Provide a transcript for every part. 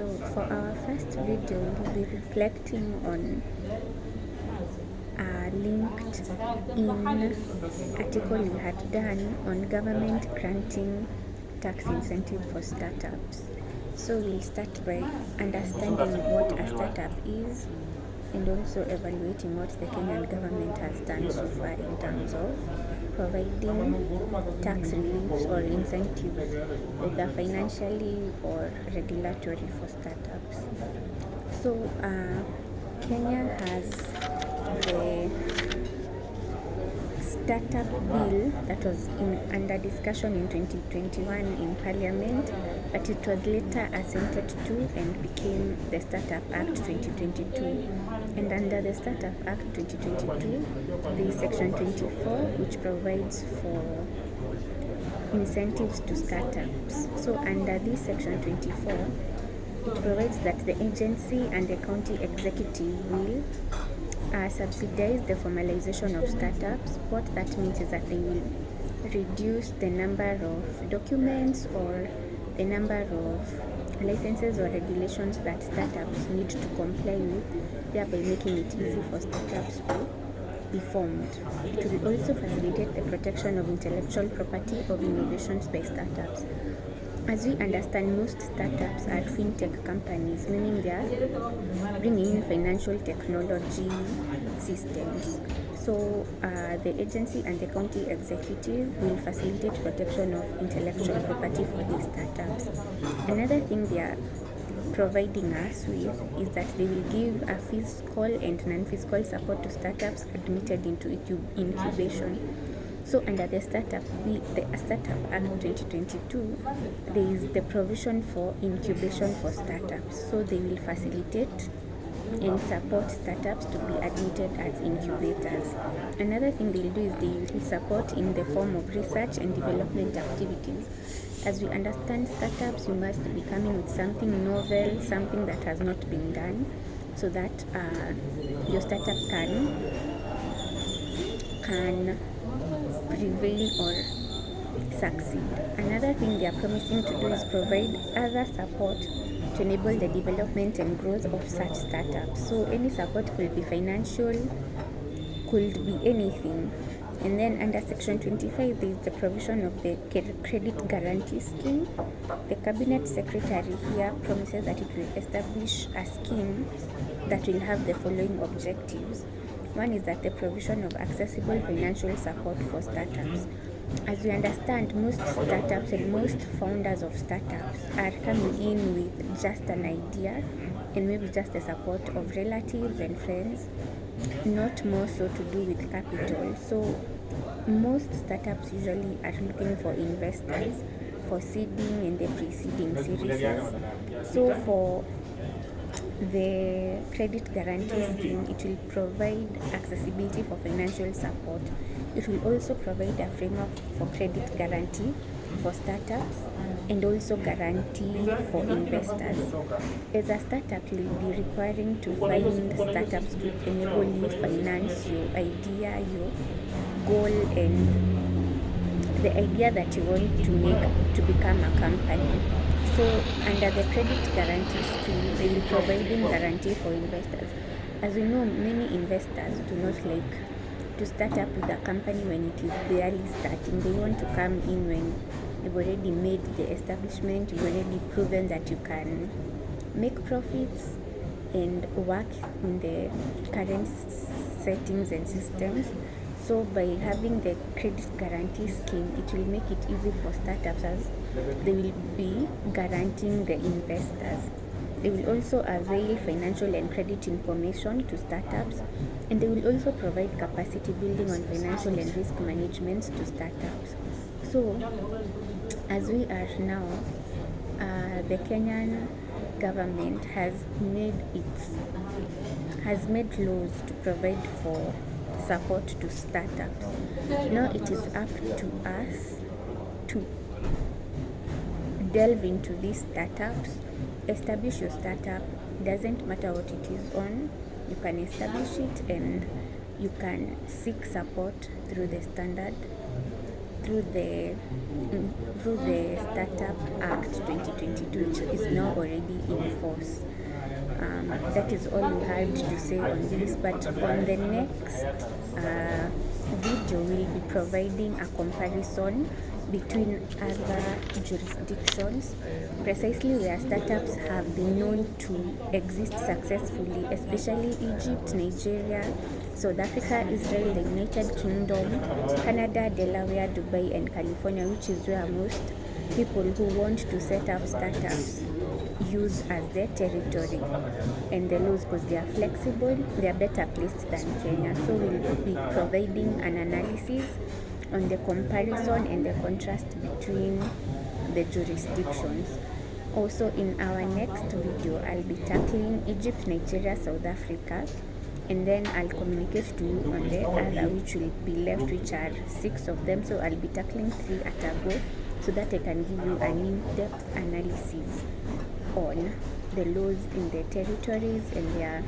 So for our first video, we'll be reflecting on a linked-in article we had done on government granting tax incentive for startups. So we'll start by understanding what a startup is and also evaluating what the Kenyan government has done so far in terms of providing tax reliefs or incentives, either financially or regulatory, for startups. So Kenya has the startup bill that was under discussion in 2021 in Parliament, but it was later assented to and became the Startup Act 2022. And under the Startup Act 2022, there is Section 24, which provides for incentives to startups. So under this Section 24, it provides that the agency and the county executive will subsidize the formalization of startups. What that means is that they will reduce the number of documents or the number of licenses or regulations that startups need to comply with, thereby making it easy for startups to be formed. It will also facilitate the protection of intellectual property of innovations by startups. As we understand, most startups are fintech companies, meaning they are bringing in financial technology systems. So the agency and the county executive will facilitate protection of intellectual property for these startups. Another thing they are providing us with is that they will give a fiscal and non-fiscal support to startups admitted into incubation. So under the Startup Act 2022, there is the provision for incubation for startups. So they will facilitate and support startups to be admitted as incubators. Another thing they'll do is they will support in the form of research and development activities. As we understand startups, you must be coming with something novel, something that has not been done, so that your startup can prevail or succeed. Another thing they are promising to do is provide other support to enable the development and growth of such startups. So any support could be financial, could be anything. And then under Section 25, there is the provision of the credit guarantee scheme. The cabinet secretary here promises that it will establish a scheme that will have the following objectives. One is that the provision of accessible financial support for startups. As we understand, most startups and most founders of startups are coming in with just an idea and maybe just the support of relatives and friends, not more so to do with capital. So most startups usually are looking for investors for seeding and the pre-seeding series. So for the credit guarantee scheme, it will provide accessibility for financial support. It will also provide a framework for credit guarantee for startups and also guarantee for investors. As a startup, you will be requiring to find startups to enable you finance your idea, your goal, and the idea that you want to make to become a company. So under the credit guarantee scheme, they will providing guarantee for investors. As we know, many investors do not like to start up with a company when it is barely starting. They want to come in when you've already made the establishment, you've already proven that you can make profits and work in the current settings and systems. So by having the credit guarantee scheme, it will make it easy for startups as they will be guaranteeing the investors. They will also avail financial and credit information to startups, and they will also provide capacity building on financial and risk management to startups. So as we are now, the Kenyan government has made laws to provide for support to startups. Now it is up to us to delve into these startups, establish your startup. Doesn't matter what it is on, you can establish it and you can seek support through the standard through the through the Startup Act 2022, which is now already in force. That is all we had to say on this, but on the next video we'll be providing a comparison between other jurisdictions, precisely where startups have been known to exist successfully, especially Egypt, Nigeria, South Africa, Israel, the United Kingdom, Canada, Delaware, Dubai, and California, which is where most people who want to set up startups use as their territory. And the laws, because they are flexible, they are better placed than Kenya. So we'll be providing an analysis on the comparison and the contrast between the jurisdictions. Also, in our next video, I'll be tackling Egypt, Nigeria, South Africa, and then I'll communicate to you on the other, which will be left, which are 6 of them. So I'll be tackling 3 at a go, so that I can give you an in-depth analysis on the laws in the territories and their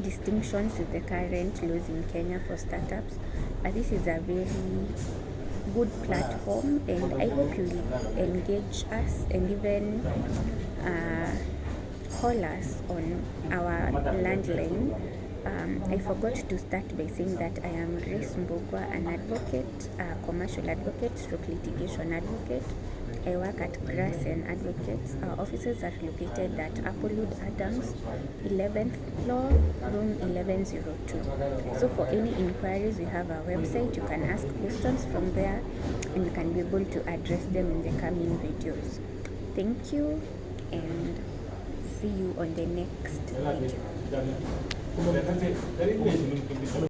distinctions with the current laws in Kenya for startups. But this is a very good platform, and I hope you will engage us and even call us on our landline. I forgot to start by saying that I am Grace Mbogwa, an advocate, a commercial advocate, stroke litigation advocate. I work at Grassen Advocates. Our offices are located at Applewood Adams, 11th floor, room 1102. So for any inquiries, we have our website. You can ask questions from there, and we can be able to address them in the coming videos. Thank you, and see you on the next video.